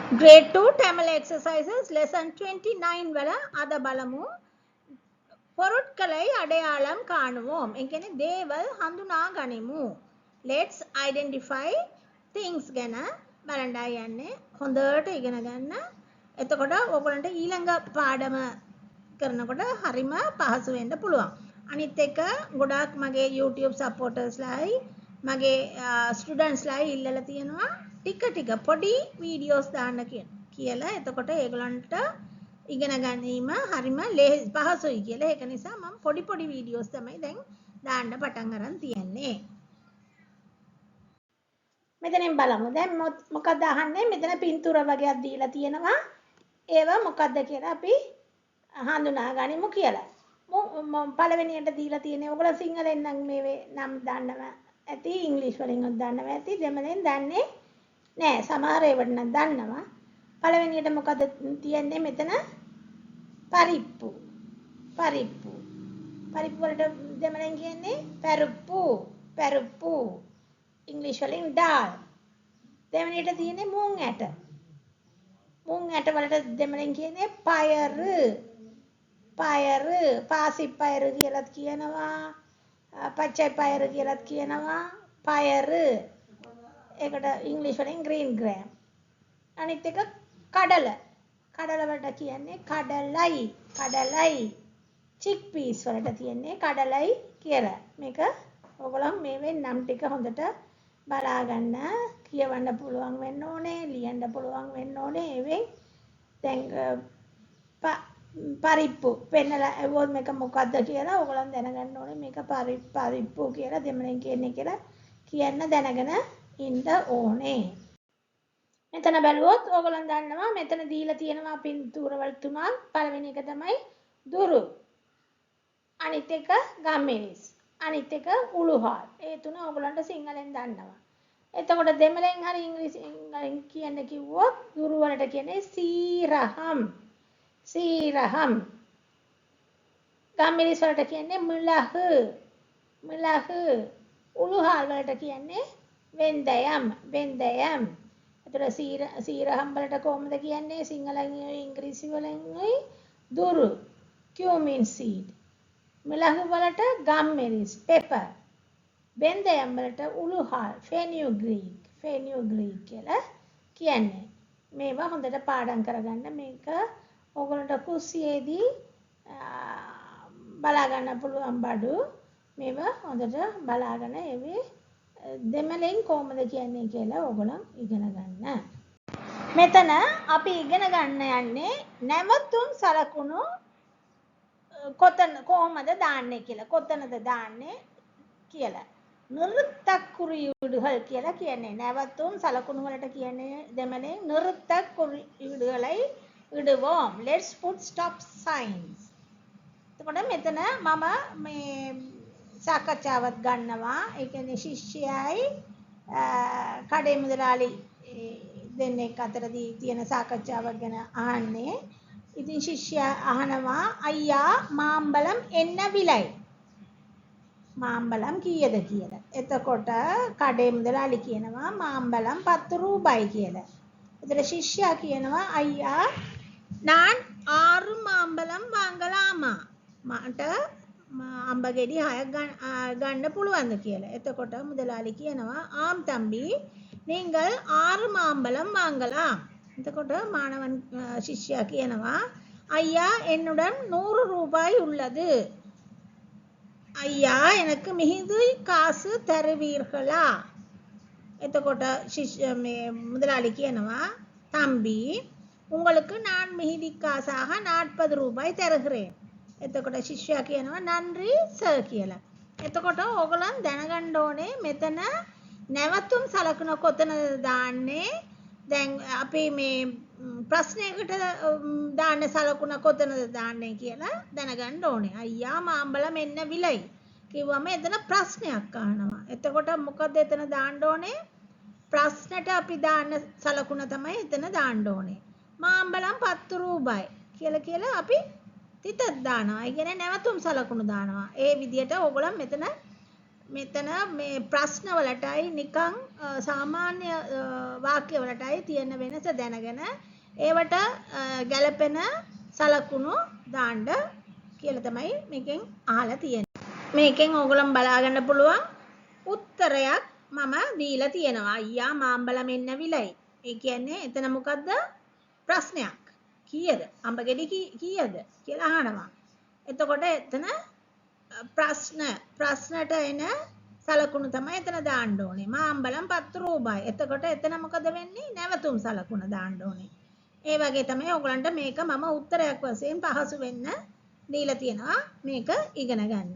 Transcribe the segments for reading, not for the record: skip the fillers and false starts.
Grade 2 Tamil exercises lesson 29 වල අද බලමු පොරොත්කලයි අඩයාளම් කාණුවෝම්. ඒ කියන්නේ දේවල් හඳුනා ගනිමු. Let's identify things ගැන බලන්න යන්නේ. හොඳට ඉගෙන ගන්න. එතකොට ඔයගොල්ලන්ට ඊළඟ පාඩම කරනකොට හරිම පහසු වෙන්න පුළුවන්. අනිත් එක ගොඩාක් මගේ YouTube supportersලායි මගේ ස්ටුඩන්ට්ස්ලායි ඉල්ලලා තියෙනවා ටික පොඩි වීඩියෝස් දාන්න කියලා. එතකොට ඒගොල්ලන්ට ඉගෙන ගැනීම හරිම පහසුයි කියලා. ඒක නිසා මම පොඩි වීඩියෝස් තමයි දැන් දාන්න පටන් අරන් තියන්නේ. මෙතනින් බලමු. දැන් මොකක්ද අහන්නේ? මෙතන පින්තූර වගේක් දීලා තියෙනවා. ඒව මොකක්ද කියලා අපි හඳුනා ගනිමු කියලා. පළවෙනියට දීලා තියෙන්නේ ඔයගොල්ලෝ සිංහලෙන් නම් මේ නම් දන්නවා ඇති, ඉංග්‍රීසි වලින් දන්නවා ඇති, දෙමළෙන් දන්නේ නෑ. සමහර ඒවට නම් දන්නවා. පළවෙනියට මොකද තියෙන්නේ මෙතන? පරිප්පු. පරිප්පු වලට දෙමළෙන් කියන්නේ පෙරුප්පු. ඉංග්‍රීසි වලින් ඩාල්. දෙවෙනියට තියෙන්නේ මුං ඇට. මුං ඇට වලට දෙමළෙන් කියන්නේ පයරු. පාසිපයරු කියලාත් කියනවා, පච්චයි පයරු කියලාත් කියනවා. පයරු. ඒකට ඉංග්‍රීසි වලින් green gram. අනිත් එක කඩල. කඩල වලට කියන්නේ කඩලයි. chickpeas වලට තියෙන්නේ කඩලයි කියලා. මේක ඔයගොල්ලෝ මේ නම් ටික හොඳට බලා ගන්න, කියවන්න පුළුවන් වෙන්න ඕනේ, ලියන්න පුළුවන් වෙන්න ඕනේ. ඒවෙන් දැන් පරිප්පු පෙන්නලා එවොත් මේක මොකද්ද කියලා ඔයගොල්ලන් දැනගන්න ඕනේ. මේක පරිප්පු කියලා දෙමළෙන් කියන්නේ කියලා කියන්න දැනගෙන ඉන්න ඕනේ. මෙතන බැලුවොත් ඔයගොල්ලන් දන්නවා මෙතන දීලා තියෙනවා පින්තූරවල තුනක්. පළවෙනි එක තමයි දුරු. අනිත් එක ගම්මිරිස්. අනිත් එක උළුහාල්. ඒ තුන ඔයගොල්ලන්ට සිංහලෙන් දන්නවා. එතකොට දෙමළෙන් හරි ඉංග්‍රීසියෙන් කියන්න කිව්වොත් දුරු වලට කියන්නේ සීරහම්. ගම්මිරිස් වලට කියන්නේ මිලහු. උළුහාල් වලට කියන්නේ වෙන්දයම්. එතකොට සීරහම් වලට කොහොමද කියන්නේ? සිංහලෙන් ඉංග්‍රීසි වලින් දුරු, cumin seed. මිලහු වලට ගම්මිරිස්, pepper. වෙන්දයම් වලට උළුහාල්, fenugreek කියලා කියන්නේ. මේවා හොඳට පාඩම් කරගන්න. මේක ඔයගොල්ලන්ට කුස්සියේදී බලා ගන්න පුළුවන් බඩු. මේවා හොඳට බලාගෙන ඒවේ දෙමළෙන් කොහොමද කියන්නේ කියලා ඔයගොල්ලන් ඉගෙන ගන්න. මෙතන අපි ඉගෙන ගන්න යන්නේ නැවතුම් සලකුණු කොහොමද දාන්නේ කියලා. කොතනද දාන්නේ කියලා. நிறுத்தக்குறியீடுகள் කියලා කියන්නේ. නැවතුම් සලකුණු වලට කියන්නේ දෙමළෙන් நிறுத்தக்குறியீடுகளை ඉடுவோம். Let's put stop signs. එතකොට මෙතන මම මේ සාකච්ඡාවක් ගන්නවා. ඒ කියන්නේ ශිෂ්‍යයයි කඩේ මුදලාලි දෙන්නෙක් අතරදී තියෙන සාකච්ඡාවක් ගැන අහන්නේ. ඉතින් ශිෂ්‍යයා අහනවා අයියා මාම්බලම් එන්න විලයි. මාම්බලම් කීයද කියලා. එතකොට කඩේ මුදලාලි කියනවා මාම්බලම් 10 රූපයි කියලා. එතකොට ශිෂ්‍යයා කියනවා අයියා நான் 6 மாம்பழம் வாங்கலாமா? මට අඹ ගෙඩි 6ක් ගන්න පුළුවන්ද කියලා. එතකොට මුදලාලි කියනවා ஆம் தம்பி நீங்கள் 6 மாம்பழம் வாங்கலாம். එතකොට මානවන් ශිෂ්‍යයා කියනවා ஐயா என்னுடன் 100 ரூபாய் உள்ளது. ஐயா எனக்கு மிகுதி காசு தருவீர்களா? එතකොට මුදලාලි කියනවා தம்பி உங்களுக்கு நான் மிகுதி காசாக 40 ரூபாய் தருகிறேன். එතකොට ශිෂ්‍යයා කියනවා නන්රි සර් කියලා. එතකොට ඕගොල්ලන් දැනගන්න ඕනේ මෙතන නැවතුම් සලකුණ කොතනද දාන්නේ? දැන් අපි මේ ප්‍රශ්නයකට දාන්න සලකුණ කොතනද දාන්නේ කියලා දැනගන්න ඕනේ. අයියා මාම්බලම් එන්න විලයි කිව්වම එතන ප්‍රශ්නයක් අහනවා. එතකොට මොකද එතන දාන්න ඕනේ? ප්‍රශ්නට අපි දාන්න සලකුණ තමයි එතන දාන්න ඕනේ. මාම්බලම් 10 රූපයි කියලා අපි තිතක් දානවා. ඒ කියන්නේ නැවතුම් සලකුණු දානවා. ඒ විදිහට ඕගොල්ලන් මෙතන මෙතන මේ ප්‍රශ්න වලටයි නිකන් සාමාන්‍ය වාක්‍ය වලටයි තියෙන වෙනස දැනගෙන ඒවට ගැළපෙන සලකුණු දාන්න කියලා තමයි මේකෙන් අහලා තියෙන්නේ. මේකෙන් ඕගොල්ලන් බලා ගන්න පුළුවන් උත්තරයක් මම දීලා තියෙනවා. අයියා මාම්බලා මෙන්න විලයි. ඒ කියන්නේ එතන මොකද්ද? ප්‍රශ්නයක්. කීයද? අඹ ගෙඩි කීයද කියලා අහනවා. එතකොට එතන ප්‍රශ්නට එන සලකුණු තමයි එතන දාන්න ඕනේ. මාම්බලම් 10 රූපයි. එතකොට එතන මොකද වෙන්නේ? නැවතුම් සලකුණ දාන්න ඕනේ. ඒ වගේ තමයි ඔයගලන්ට මේක මම උත්තරයක් වශයෙන් පහසු වෙන්න දීලා තියෙනවා. මේක ඉගෙන ගන්න.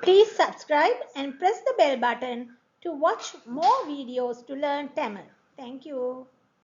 Please subscribe and press the bell button to watch more videos to learn Tamil. Thank you.